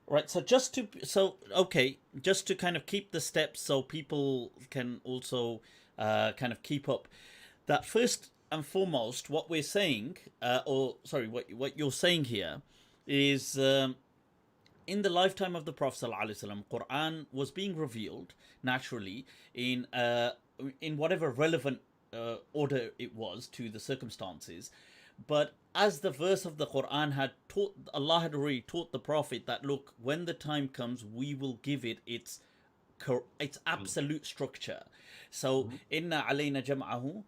Right. Just to kind of keep the steps so people can also kind of keep up. That first and foremost, what we're saying, or sorry, what you're saying here, is in the lifetime of the Prophet ﷺ, Quran was being revealed naturally in whatever relevant order it was to the circumstances. But as the verse of the Quran had taught, Allah had already taught the Prophet that look, when the time comes, we will give it its absolute structure. So inna alayna jam'ahu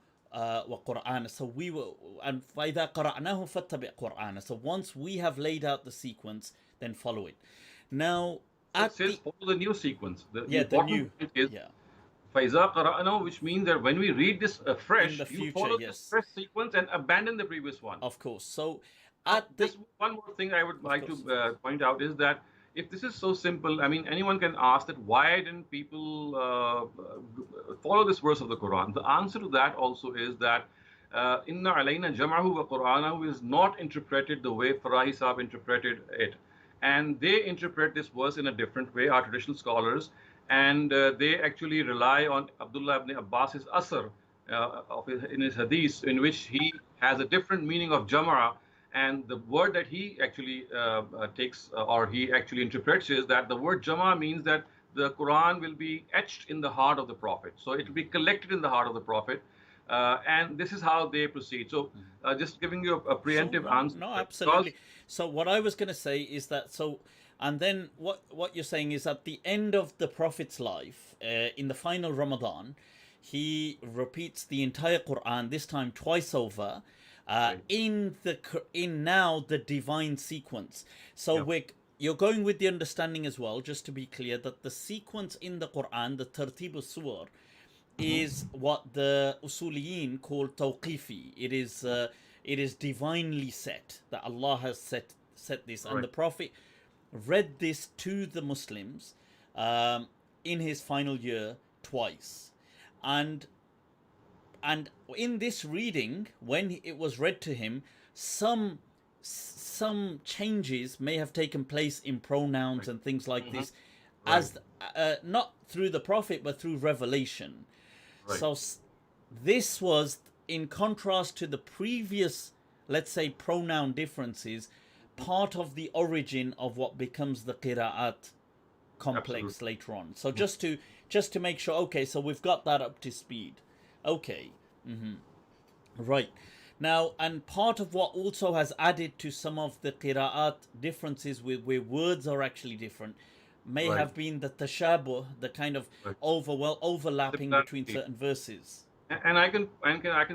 wa Qur'an. So we will, and فَإِذَا قَرَأْنَاهُ فَاتَّبِعْ قُرْآنَ. So once we have laid out the sequence, then follow it. Now, It at says the follow the new sequence. The yeah, the important new point is yeah Faiza Qara'ana, which means that when we read this in afresh, the you future, follow this yes, fresh sequence and abandon the previous one. of course. So Now, at the just one more thing I would of like to course, of course. point out is that if this is so simple, I mean, anyone can ask that why didn't people follow this verse of the Quran? The answer to that also is that Inna alayna jam'ahu wa Qur'anahu is not interpreted the way Farahi Saab interpreted it. And they interpret this verse in a different way, our traditional scholars, and they actually rely on Abdullah ibn Abbas's Asr in his hadith, in which he has a different meaning of Jam'a, and the word that he actually takes or he actually interprets is that the word Jama means that the Quran will be etched in the heart of the Prophet. So it will be collected in the heart of the Prophet. And this is how they proceed. So just giving you a So preemptive no, answer, no, that because absolutely. So what I was going to say is that and then what you're saying is at the end of the Prophet's life, in the final Ramadan, he repeats the entire Quran this time twice over, right, in now the divine sequence. So yeah, you're going with the understanding as well, just to be clear, that the sequence in the Quran, the Tartib al-Suwar, is what the usuliyin call tawqifi. It is divinely set, that Allah has set this, and right, the Prophet read this to the Muslims in his final year twice, and and in this reading, when it was read to him, some some changes may have taken place in pronouns right, and things like hmm, this, right, as not through the Prophet but through revelation. right, So this was in contrast to the previous, let's say, pronoun differences, part of the origin of what becomes the Qira'at complex absolutely. later on. So just to make sure, okay, so we've got that up to speed. Okay, right. Now, and part of what also has added to some of the qira'at differences with where words are actually different may Right, have been the tashabuh, the kind of right. overlapping between Similarity. certain verses. And I can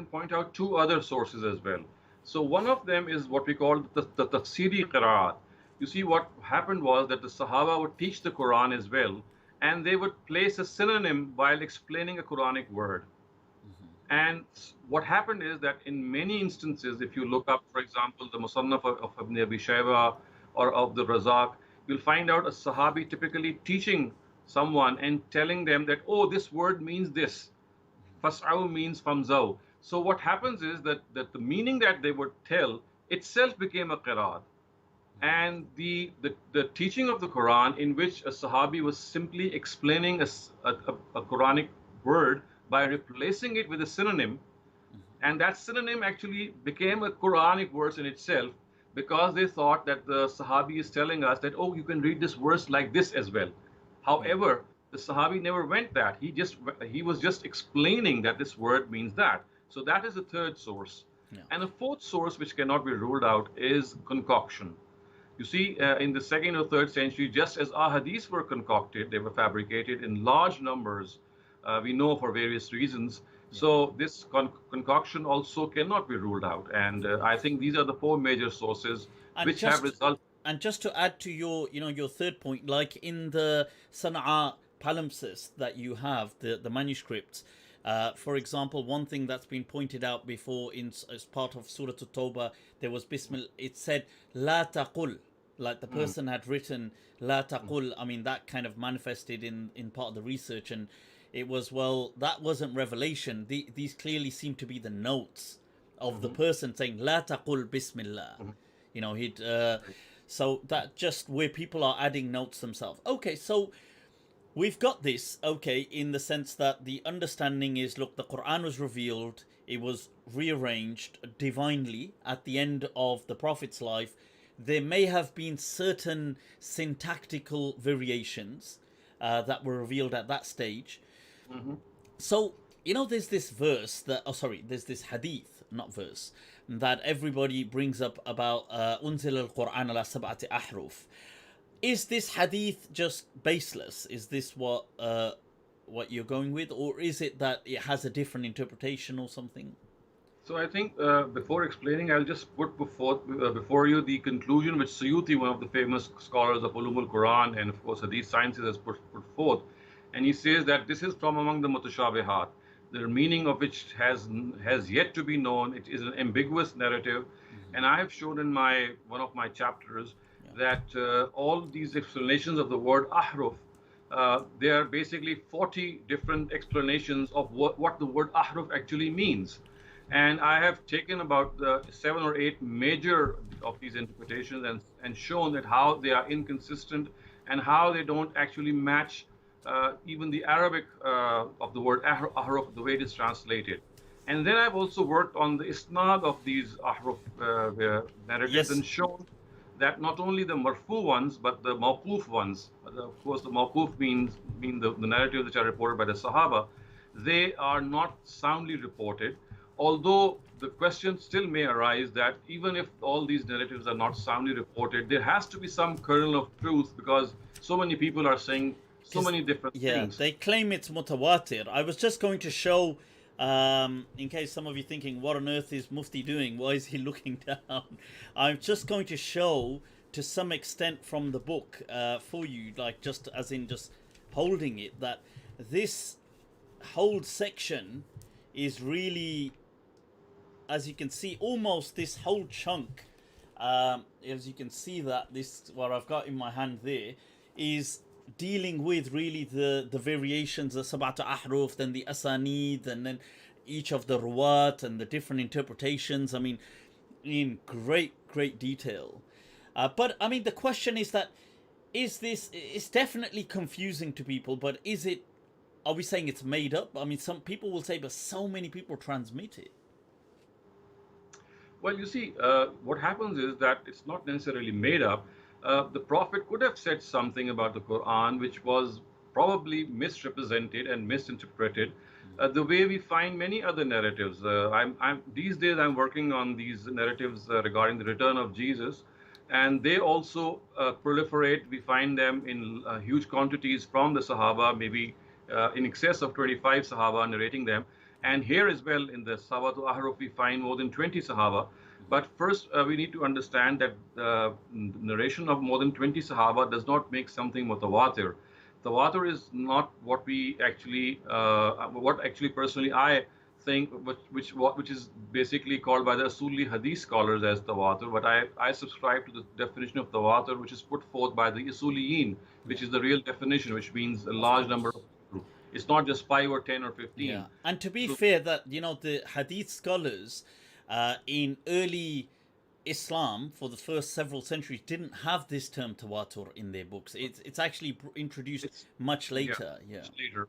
point out two other sources as well. So one of them is what we call the tafsiri qiraat. You see, what happened was that the Sahaba would teach the Quran as well, and they would place a synonym while explaining a Quranic word. And what happened is that in many instances, if you look up, for example, the Musannaf of Ibn Abi Shayba or of the Razak, you'll find out a Sahabi typically teaching someone and telling them that, oh, this word means this. Fas'au means famzau. So what happens is that the meaning that they would tell itself became a qiraat. And the teaching of the Quran, in which a Sahabi was simply explaining a Quranic word by replacing it with a synonym, and that synonym actually became a Quranic verse in itself, because they thought that the Sahabi is telling us that, oh, you can read this verse like this as well. Yeah, However, the Sahabi never went that. He was just explaining that this word means that. So that is the third source. yeah, And a fourth source which cannot be ruled out is concoction. You see, in the second or third century, just as ahadiths were concocted, they were fabricated in large numbers, we know for various reasons. yeah. So this concoction also cannot be ruled out. And Of I course. think these are the four major sources And which have just resulted. and just to add to your third point, like in the Sana'a palimpsest that you have, the manuscripts, for example, one thing that's been pointed out before as part of Surah At-Tawbah, there was Bismillah, it said La taqul, like the Mm, person had written La mm, taqul. I mean, that kind of manifested in part of the research, and it was, well, that wasn't revelation. These clearly seem to be the notes of the mhm, person saying La taqul Bismillah. mhm. He'd Right. So that just where people are adding notes themselves. Okay, so we've got this, okay, in the sense that the understanding is, look, the Quran was revealed, it was rearranged divinely at the end of the Prophet's life. There may have been certain syntactical variations that were revealed at that stage. Hmm. So, there's this verse that, there's this hadith, not verse, that everybody brings up about unzil al-Quran ala sab'ati ahruf. Is this hadith just baseless? Is this what you're going with, or is it that it has a different interpretation or something? So I think before explaining, I'll just put before you the conclusion which Suyuti, one of the famous scholars of Ulumul Quran and of course Hadith sciences, has put forth, and he says that this is from among the mutashabihat, the meaning of which has yet to be known. It is an ambiguous narrative, Mm-hmm. and I have shown in my one of my chapters Yeah. that all these explanations of the word ahruf, there are basically 40 different explanations of what the word ahruf actually means. And I have taken about 7 or 8 major of these interpretations and shown that how they are inconsistent and how they don't actually match even the Arabic of the word ahruf, the way it is translated. And then I've also worked on the isnad of these ahruf narratives Yes. and shown that not only the marfu ones, but the mawquf ones, of course, the mawquf mean the narratives which are reported by the Sahaba, they are not soundly reported. Although the question still may arise that even if all these narratives are not soundly reported, there has to be some kernel of truth because so many people are saying so Because many different yeah, things. they claim it's mutawatir. I was just going to show, in case some of you thinking, what on earth is Mufti doing? Why is he looking down? I'm just going to show to some extent from the book for you, like just as in just holding it, that this whole section is really, as you can see, almost this whole chunk. As you can see, that this what I've got in my hand there is dealing with really the variations, the sab'at ahruf, then the asanid, and then each of the ruwat and the different interpretations. I mean, in great detail. But I mean, the question is that is this? It's definitely confusing to people, but is it? Are we saying it's made up? I mean, some people will say, but so many people transmit it. Well, you see, what happens is that it's not necessarily made up. The Prophet could have said something about the Quran which was probably misrepresented and misinterpreted, the way we find many other narratives. These days I'm working on these narratives regarding the return of Jesus, and they also proliferate. We find them in huge quantities from the Sahaba, maybe in excess of 25 Sahaba narrating them. And here as well in the Sawatu Ahruf, we find more than 20 Sahaba. But first, we need to understand that the narration of more than 20 Sahaba does not make something mutawatir. Tawatur is not what actually personally I think, which is basically called by the Asuli Hadith scholars as Tawatur. But I subscribe to the definition of Tawatur, which is put forth by the Isuliyin, Yeah, which is the real definition, which means a of large number course. of people. It's not just 5 or 10 or 15. Yeah, and to be So fair, that the hadith scholars in early Islam for the first several centuries didn't have this term tawatur in their books. It's actually introduced it's much yeah, later. Yeah. much later.